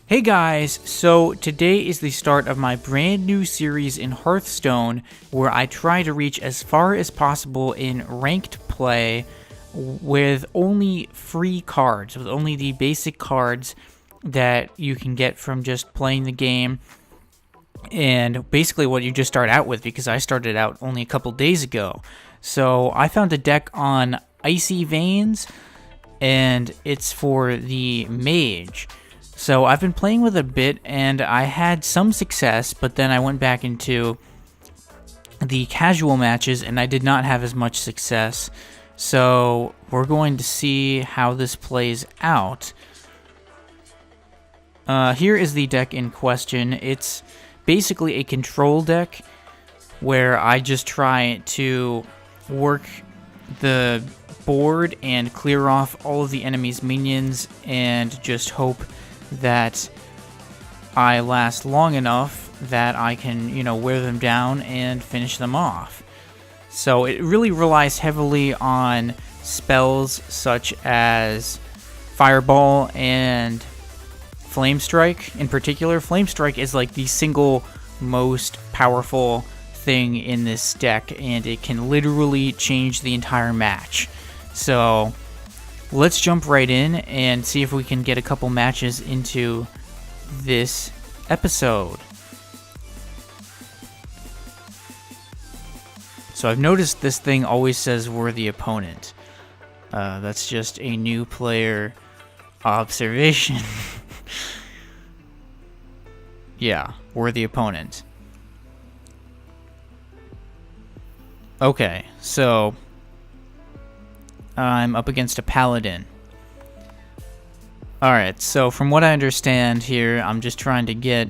Hey guys, so today is the start of my brand new series in Hearthstone where I try to reach as far as possible in ranked play with only free cards, with only the basic cards that you can get from just playing the game and basically what you just start out with, because I started out only a couple days ago. So I found a deck on Icy Veins and it's for the mage. So I've been playing with it a bit, and I had some success, but then I went back into the casual matches, and I did not have as much success. So we're going to see how this plays out. Here is the deck in question. It's basically a control deck, where I just try to work the board and clear off all of the enemy's minions, and just hope that I last long enough that I can, wear them down and finish them off. So it really relies heavily on spells such as Fireball and Flame Strike. In particular, Flame Strike is like the single most powerful thing in this deck, and it can literally change the entire match. So let's jump right in and see if we can get a couple matches into this episode. So I've noticed this thing always says worthy opponent. That's just a new player observation. Yeah, worthy opponent. Okay, so I'm up against a paladin. Alright, so from what I understand here, I'm just trying to get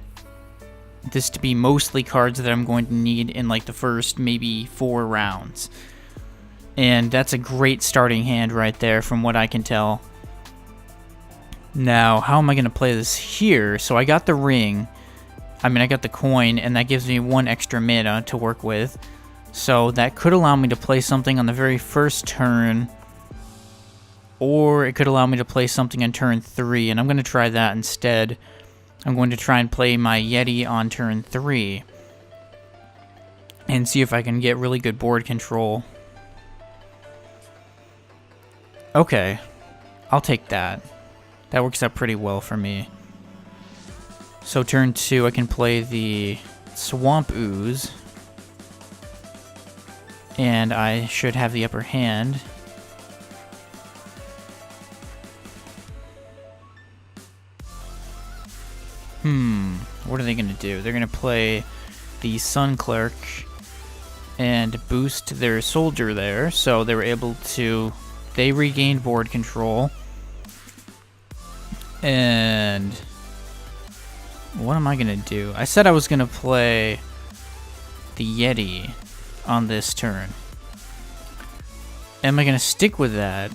this to be mostly cards that I'm going to need in like the first maybe 4 rounds. And that's a great starting hand right there from what I can tell. Now, how am I going to play this here? So I got the ring. I got the coin, and that gives me 1 extra mana to work with. So that could allow me to play something on the very first turn, or it could allow me to play something on turn 3, and I'm going to try that instead. I'm going to try and play my Yeti on turn 3 and see if I can get really good board control. Okay, I'll take that. That works out pretty well for me. So turn 2, I can play the Swamp Ooze, and I should have the upper hand. What are they going to do? They're going to play the Sun Clerk and boost their soldier there, so they were able to... They regained board control. And... what am I going to do? I said I was going to play the Yeti on this turn. Am I going to stick with that?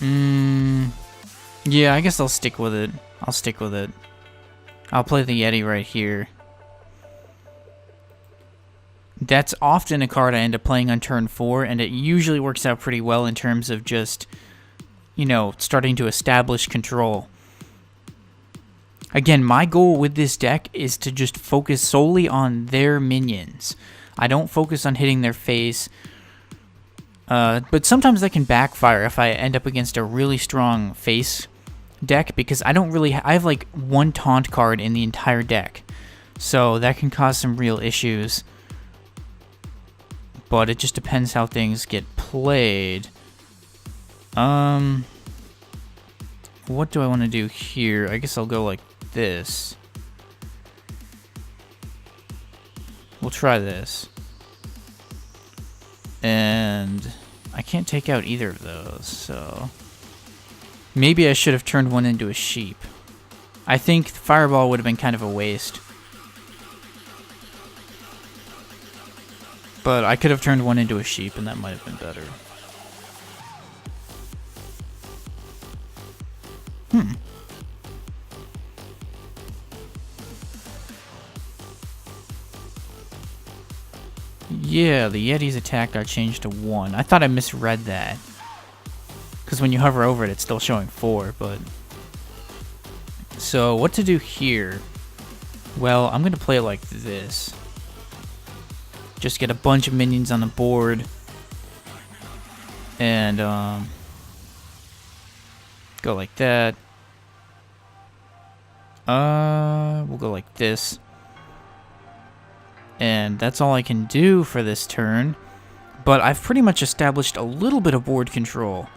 Yeah, I guess I'll stick with it. I'll play the Yeti right here. That's often a card I end up playing on turn 4, and it usually works out pretty well in terms of just, starting to establish control. Again, my goal with this deck is to just focus solely on their minions. I don't focus on hitting their face, but sometimes that can backfire if I end up against a really strong face deck, because I have like 1 taunt card in the entire deck, so that can cause some real issues. But it just depends how things get played. What do I want to do here? I guess I'll go like this. We'll try this. And I can't take out either of those, so maybe I should have turned one into a sheep. I think Fireball would have been kind of a waste. But I could have turned one into a sheep, and that might have been better. Yeah, the Yeti's attack got changed to 1. I thought I misread that. Because when you hover over it, it's still showing 4, but So what to do here? Well, I'm gonna play it like this. Just get a bunch of minions on the board. And go like that. We'll go like this. And that's all I can do for this turn. But I've pretty much established a little bit of board control.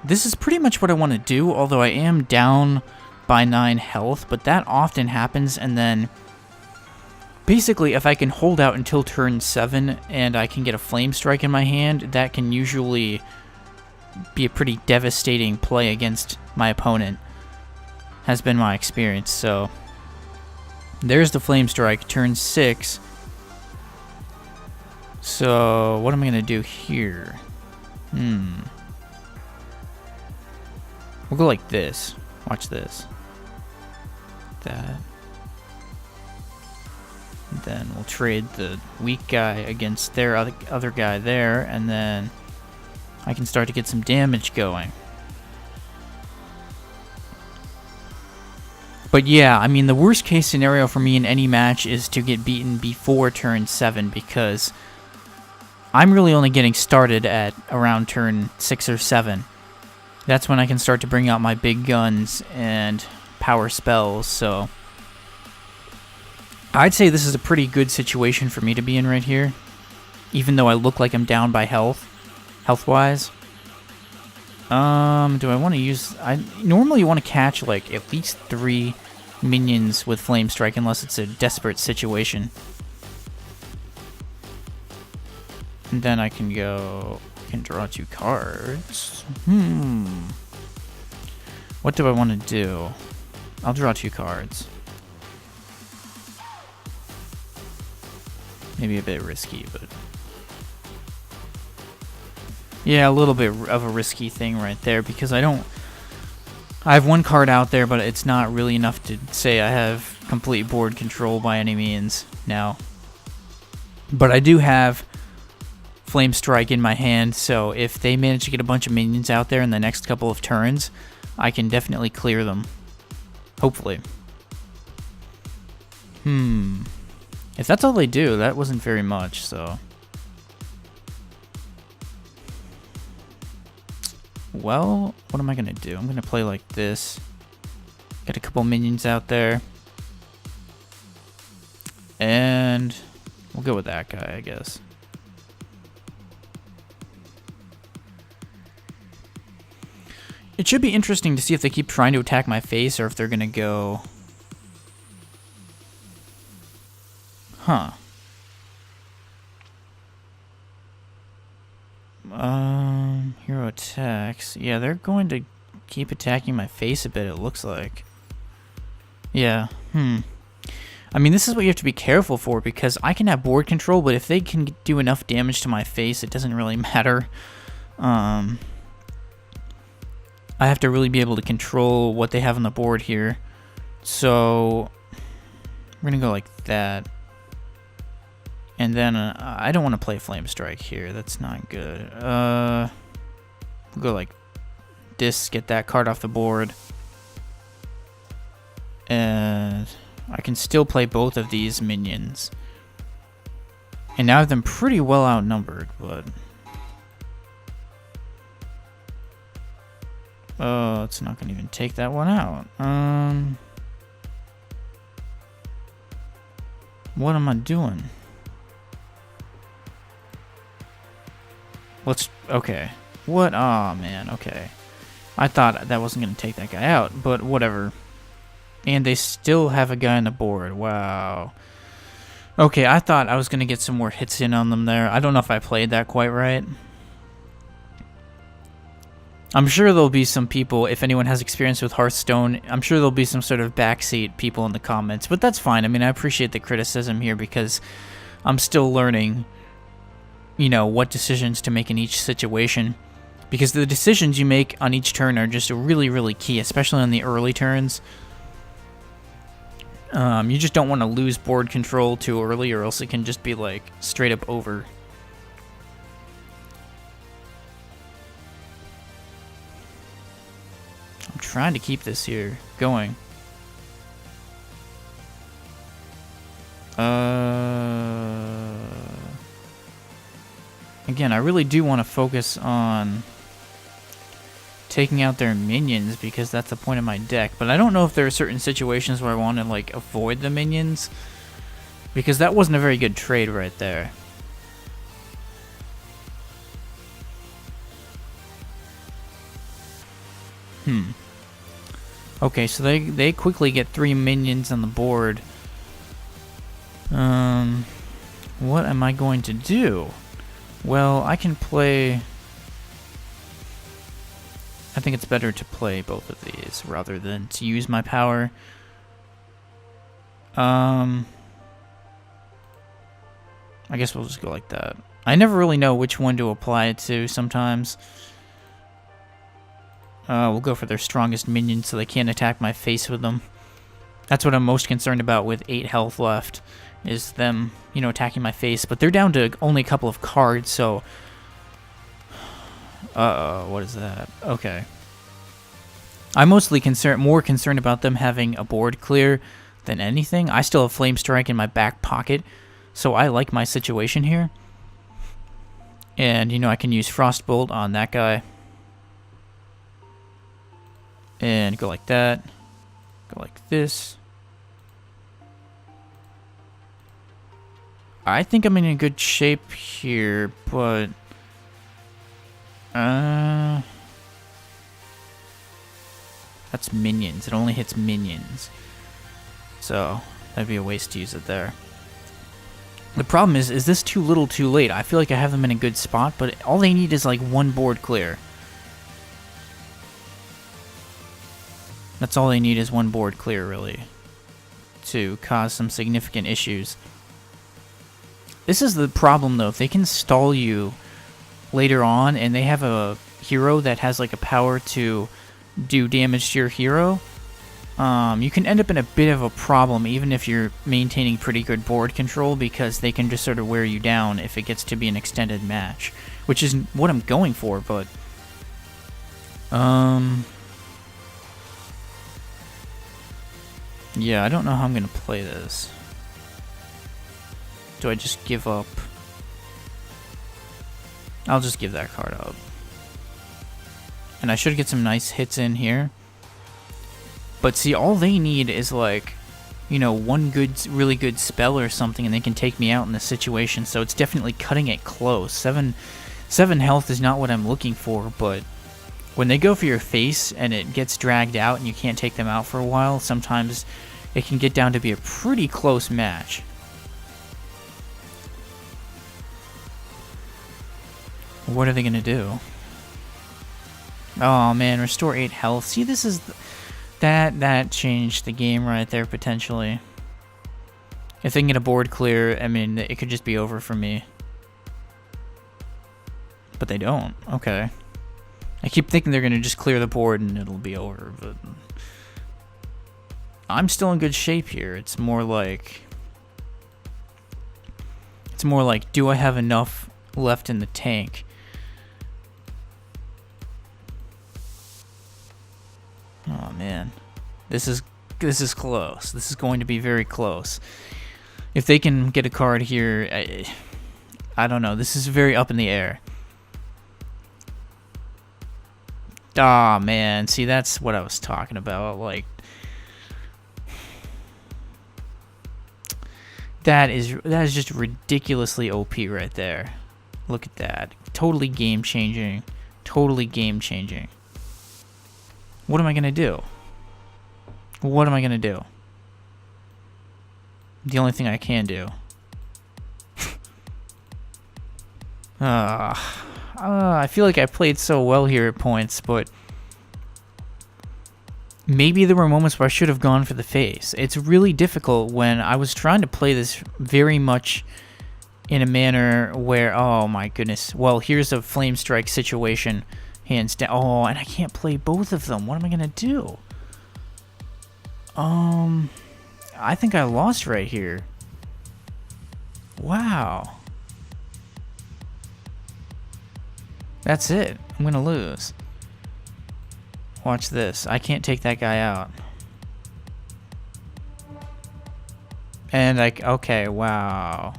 This is pretty much what I want to do, although I am down by 9 health, but that often happens, and then basically if I can hold out until turn 7 and I can get a Flame Strike in my hand, that can usually be a pretty devastating play against my opponent. Has been my experience. So there's the Flame Strike, turn 6. So what am I gonna do here? We'll go like this. Watch this. That. Then we'll trade the weak guy against their other guy there, and then I can start to get some damage going. But yeah, I mean, the worst case scenario for me in any match is to get beaten before turn 7, because I'm really only getting started at around turn 6 or 7. That's when I can start to bring out my big guns and power spells, so I'd say this is a pretty good situation for me to be in right here, even though I look like I'm down by health-wise. Do I want to use... I normally want to catch, like, at least 3 minions with Flame Strike, unless it's a desperate situation. And then I can go... I can draw 2 cards. What do I want to do? I'll draw 2 cards. Maybe a bit risky, but... yeah, a little bit of a risky thing right there, because I have 1 card out there, but it's not really enough to say I have complete board control by any means now. But I do have Flame Strike in my hand, so if they manage to get a bunch of minions out there in the next couple of turns, I can definitely clear them. Hopefully. If that's all they do, that wasn't very much, so... well, what am I gonna do? I'm gonna play like this. Get a couple minions out there. And we'll go with that guy, I guess. It should be interesting to see if they keep trying to attack my face or if they're gonna go... huh. Hero attacks. Yeah, they're going to keep attacking my face a bit, it looks like. Yeah, I mean, this is what you have to be careful for, because I can have board control, but if they can do enough damage to my face, it doesn't really matter. I have to really be able to control what they have on the board here. So, we're going to go like that. And then, I don't want to play Flame Strike here. That's not good. We'll go like this, get that card off the board. And I can still play both of these minions. And now I have them pretty well outnumbered, but... oh, it's not going to even take that one out. What am I doing? Okay. What? Oh, man, okay. I thought that wasn't going to take that guy out, but whatever. And they still have a guy on the board. Wow. Okay, I thought I was going to get some more hits in on them there. I don't know if I played that quite right. I'm sure there'll be some people, if anyone has experience with Hearthstone, I'm sure there'll be some sort of backseat people in the comments, but that's fine. I mean, I appreciate the criticism here because I'm still learning, you know, what decisions to make in each situation. Because the decisions you make on each turn are just really, really key, especially on the early turns. You just don't want to lose board control too early, or else it can just be, like, straight up over. I'm trying to keep this here going. Again, I really do want to focus on taking out their minions because that's the point of my deck. But I don't know if there are certain situations where I want to like avoid the minions, because that wasn't a very good trade right there. Okay, so they quickly get 3 minions on the board. What am I going to do? Well, I can play... I think it's better to play both of these rather than to use my power. I guess we'll just go like that. I never really know which one to apply it to sometimes. We'll go for their strongest minion so they can't attack my face with them. That's what I'm most concerned about with 8 health left, is them, you know, attacking my face. But they're down to only a couple of cards, so... Uh-oh, what is that? Okay. I'm mostly more concerned about them having a board clear than anything. I still have Flame Strike in my back pocket, so I like my situation here. And, you know, I can use Frostbolt on that guy. And go like that. Go like this. I think I'm in a good shape here, but... That's minions. It only hits minions. So, that'd be a waste to use it there. The problem is this too little too late? I feel like I have them in a good spot, but all they need is like 1 board clear. That's all they need is 1 board clear, really, to cause some significant issues. This is the problem, though. If they can stall you later on, and they have a hero that has like a power to do damage to your hero, you can end up in a bit of a problem, even if you're maintaining pretty good board control, because they can just sort of wear you down if it gets to be an extended match, which is what I'm going for, but... Yeah, I don't know how I'm going to play this. Do I just give up? I'll just give that card up. And I should get some nice hits in here. But see, all they need is like, you know, 1 really good spell or something, and they can take me out in this situation. So it's definitely cutting it close. 7 health is not what I'm looking for, but when they go for your face and it gets dragged out and you can't take them out for a while, sometimes it can get down to be a pretty close match. What are they going to do? Oh man, restore 8 health. See, this is... That changed the game right there, potentially. If they can get a board clear, I mean, it could just be over for me. But they don't. Okay. I keep thinking they're going to just clear the board and it'll be over, but... I'm still in good shape here. It's more like, do I have enough left in the tank? Oh man, this is close. This is going to be very close. If they can get a card here, I don't know. This is very up in the air. Ah man, see, that's what I was talking about. Like, that is just ridiculously OP right there. Look at that. Totally game changing. Totally game changing. What am I gonna do? What am I gonna do? The only thing I can do. I feel like I played so well here at points, but maybe there were moments where I should have gone for the face. It's really difficult when I was trying to play this very much in a manner where, oh my goodness, well, here's a Flame Strike situation, hands down. Oh, and I can't play both of them. What am I gonna do? I think I lost right here. Wow. That's it. I'm gonna lose. Watch this. I can't take that guy out. And like, okay, wow.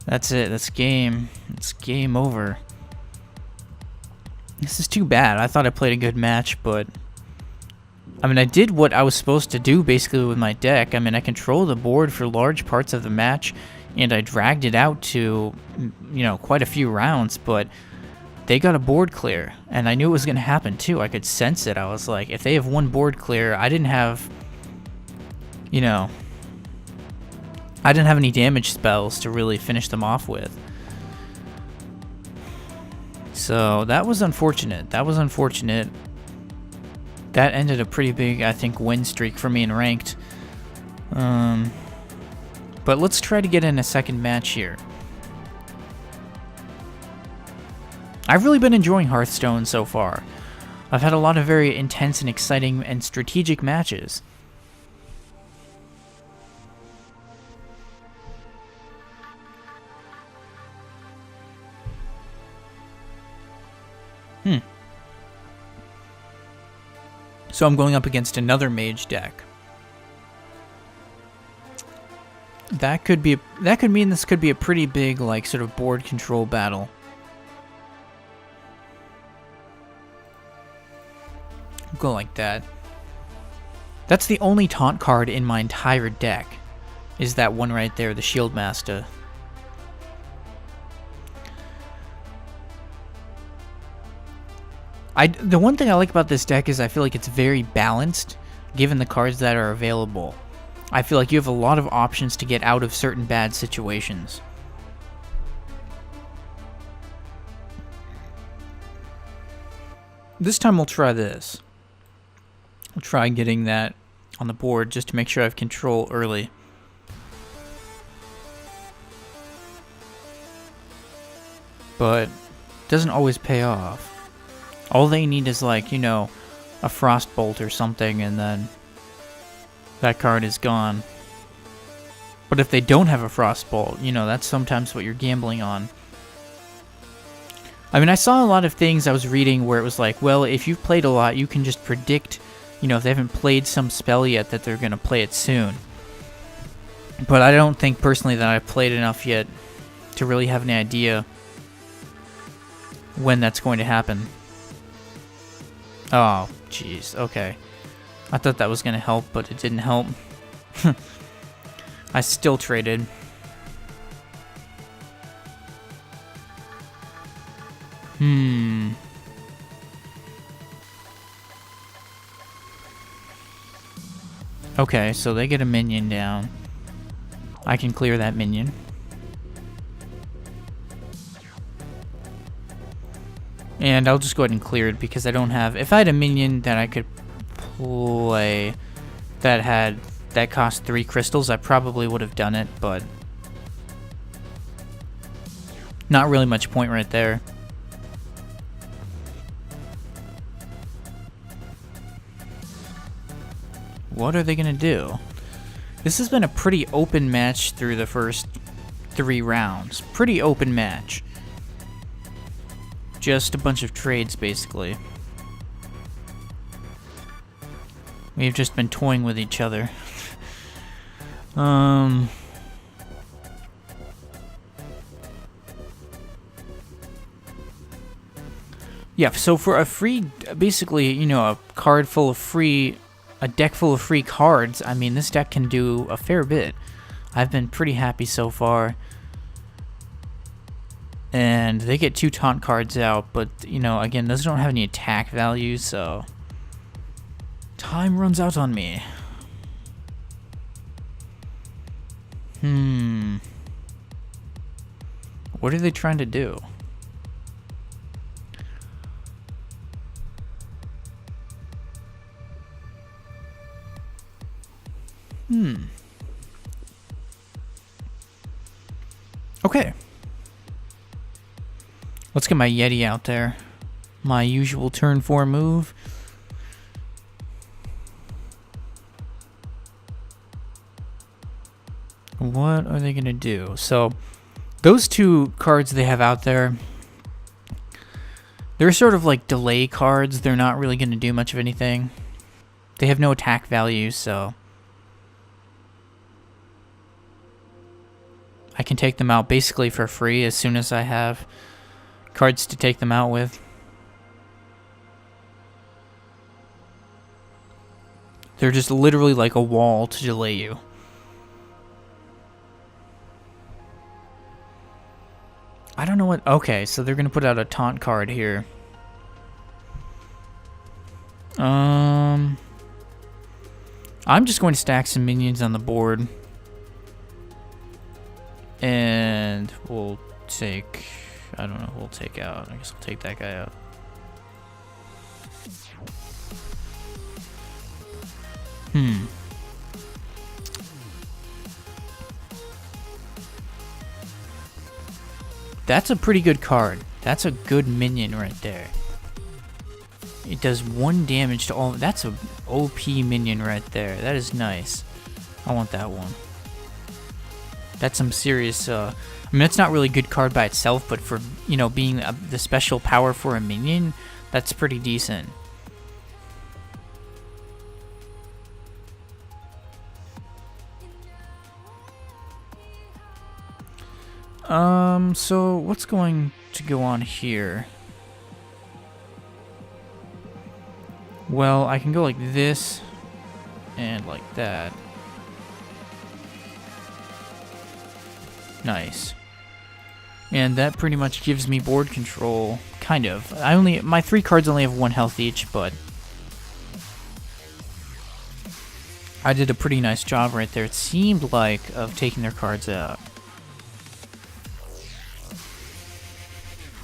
That's it. That's game. It's game over. This is too bad. I thought I played a good match, but I mean, I did what I was supposed to do basically with my deck. I mean, I controlled the board for large parts of the match, and I dragged it out to, you know, quite a few rounds, but they got a board clear, and I knew it was going to happen too. I could sense it. I was like, if they have one board clear, I didn't have, you know, I didn't have any damage spells to really finish them off with. So that was unfortunate. That was unfortunate. That ended a pretty big, I think, win streak for me in ranked. But let's try to get in a second match here. I've really been enjoying Hearthstone so far. I've had a lot of very intense and exciting and strategic matches. So I'm going up against another mage deck. That could mean this could be a pretty big, like, sort of board control battle. Go like that. That's the only taunt card in my entire deck, is that one right there, the Shield Master. The one thing I like about this deck is I feel like it's very balanced, given the cards that are available. I feel like you have a lot of options to get out of certain bad situations. This time we'll try this. We'll try getting that on the board just to make sure I have control early. But it doesn't always pay off. All they need is, like, you know, a Frostbolt or something, and then that card is gone. But if they don't have a Frostbolt, you know, that's sometimes what you're gambling on. I mean, I saw a lot of things I was reading where it was like, well, if you've played a lot, you can just predict, you know, if they haven't played some spell yet, that they're going to play it soon. But I don't think, personally, that I've played enough yet to really have any idea when that's going to happen. Oh, jeez, okay. I thought that was going to help, but it didn't help. I still traded. Okay, so they get a minion down. I can clear that minion. And I'll just go ahead and clear it because I don't have... If I had a minion that I could play that cost 3 crystals, I probably would have done it, but not really much point right there. What are they gonna do? This has been a pretty open match through the first 3 rounds. Pretty open match. Just a bunch of trades, basically. We've just been toying with each other. Yeah, so for a free, basically, you know, a card full of free, a deck full of free cards, I mean, this deck can do a fair bit. I've been pretty happy so far. And they get 2 taunt cards out, but, you know, again, those don't have any attack value, so time runs out on me. What are they trying to do? Okay. Let's get my Yeti out there. My usual turn 4 move. What are they going to do? So, those 2 cards they have out there, they're sort of like delay cards. They're not really going to do much of anything. They have no attack value, so can take them out basically for free as soon as I have cards to take them out with. They're just literally like a wall to delay you. I don't know what... Okay, so they're going to put out a taunt card here. I'm just going to stack some minions on the board. And we'll take... I don't know, we'll take out... I guess we'll take that guy out. That's a pretty good card. That's a good minion right there. It does 1 damage to all... That's a OP minion right there. That is nice. I want that one. That's some serious... I mean, that's not really a good card by itself, but for, you know, being the special power for a minion, that's pretty decent. So what's going to go on here? Well, I can go like this and like that. Nice. And that pretty much gives me board control, kind of. My 3 cards only have 1 health each, but I did a pretty nice job right there. It seemed like of taking their cards out.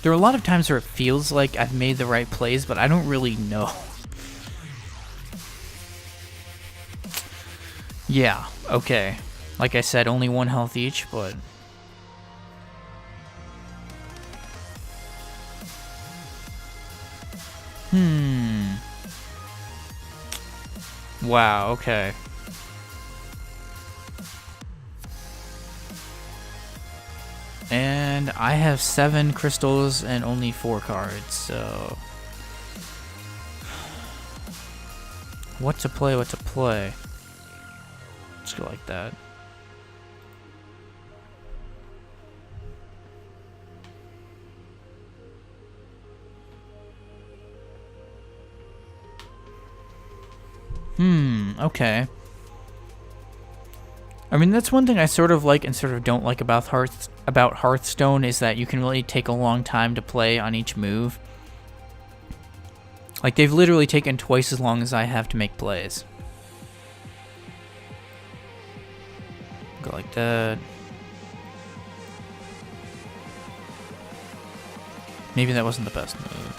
There are a lot of times where it feels like I've made the right plays, but I don't really know. Yeah, okay. Like I said, only 1 health each, but... Wow, okay. And I have 7 crystals and only 4 cards, so... What to play, what to play? Let's go like that. Okay. I mean, that's one thing I sort of like and sort of don't like about Hearthstone is that you can really take a long time to play on each move. Like, they've literally taken twice as long as I have to make plays. Go like that. Maybe that wasn't the best move.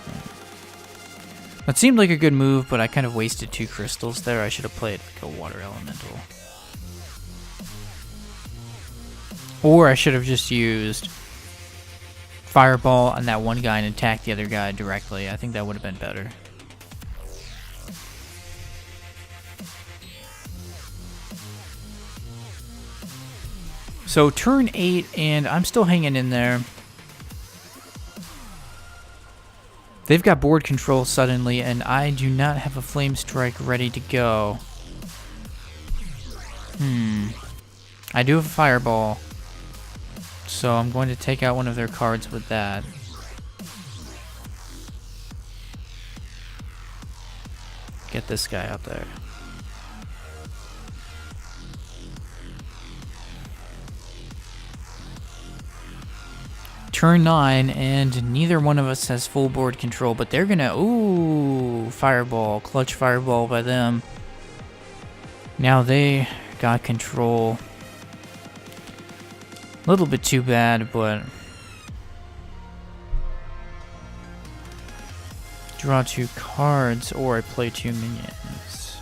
That seemed like a good move, but I kind of wasted 2 crystals there. I should have played like a water elemental. Or I should have just used Fireball on that one guy and attacked the other guy directly. I think that would have been better. So turn 8, and I'm still hanging in there. They've got board control suddenly, and I do not have a Flame Strike ready to go. I do have a Fireball. So I'm going to take out one of their cards with that. Get this guy out there. Turn 9, and neither one of us has full board control, but they're gonna... Ooh, Fireball. Clutch Fireball by them. Now they got control. A little bit too bad, but... Draw 2 cards, or I play 2 minions.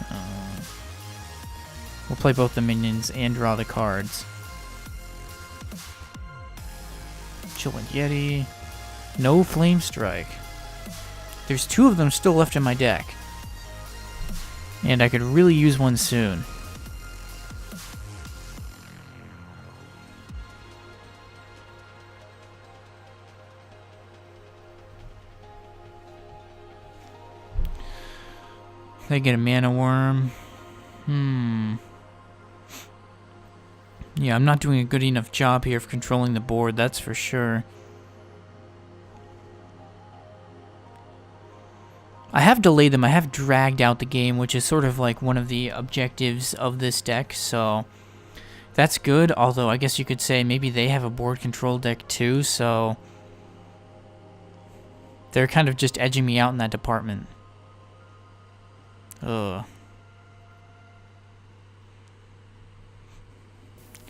We'll play both the minions and draw the cards. Chillin' Yeti. No Flame Strike. There's 2 of them still left in my deck. And I could really use one soon. They get a Mana Worm. Yeah, I'm not doing a good enough job here of controlling the board, that's for sure. I have delayed them, I have dragged out the game, which is sort of like one of the objectives of this deck, so that's good, although I guess you could say maybe they have a board control deck too, so they're kind of just edging me out in that department. Ugh.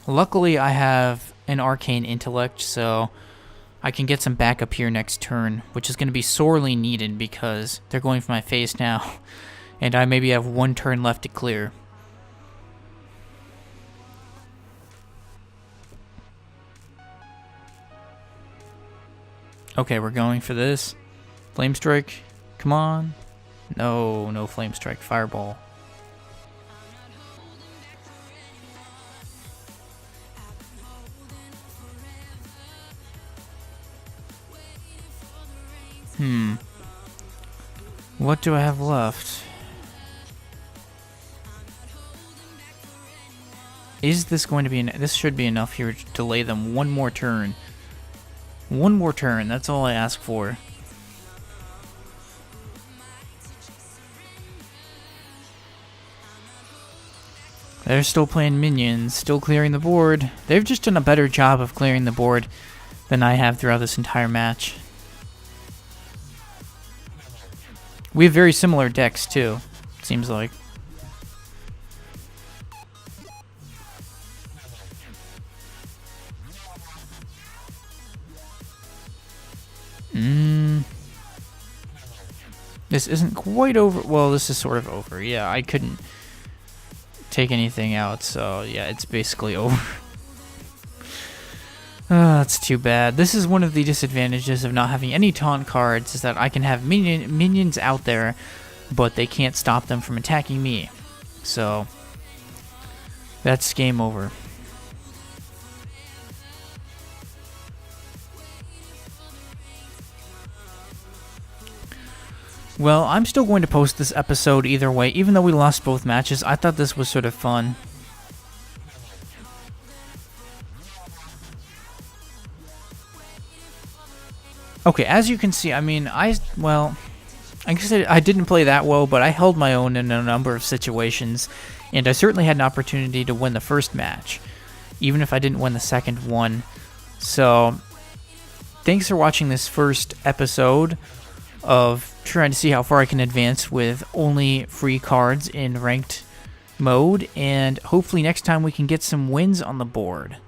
Luckily, I have an Arcane Intellect, so I can get some backup here next turn, which is going to be sorely needed because they're going for my face now, and I maybe have one turn left to clear. Okay, we're going for this. Flame Strike, come on. No, no Flame Strike, Fireball. What do I have left? Is this going to be this should be enough here to delay them one more turn. One more turn, that's all I ask for. They're still playing minions, still clearing the board. They've just done a better job of clearing the board than I have throughout this entire match. We have very similar decks too, it seems like. This isn't quite over. Well, this is sort of over. Yeah, I couldn't take anything out, so yeah, it's basically over. That's too bad. This is one of the disadvantages of not having any taunt cards, is that I can have minions out there, but they can't stop them from attacking me. So, that's game over. Well, I'm still going to post this episode either way. Even though we lost both matches, I thought this was sort of fun. Okay, as you can see, I mean, I guess I didn't play that well, but I held my own in a number of situations, and I certainly had an opportunity to win the first match, even if I didn't win the second one. So, thanks for watching this first episode of trying to see how far I can advance with only free cards in ranked mode, and hopefully next time we can get some wins on the board.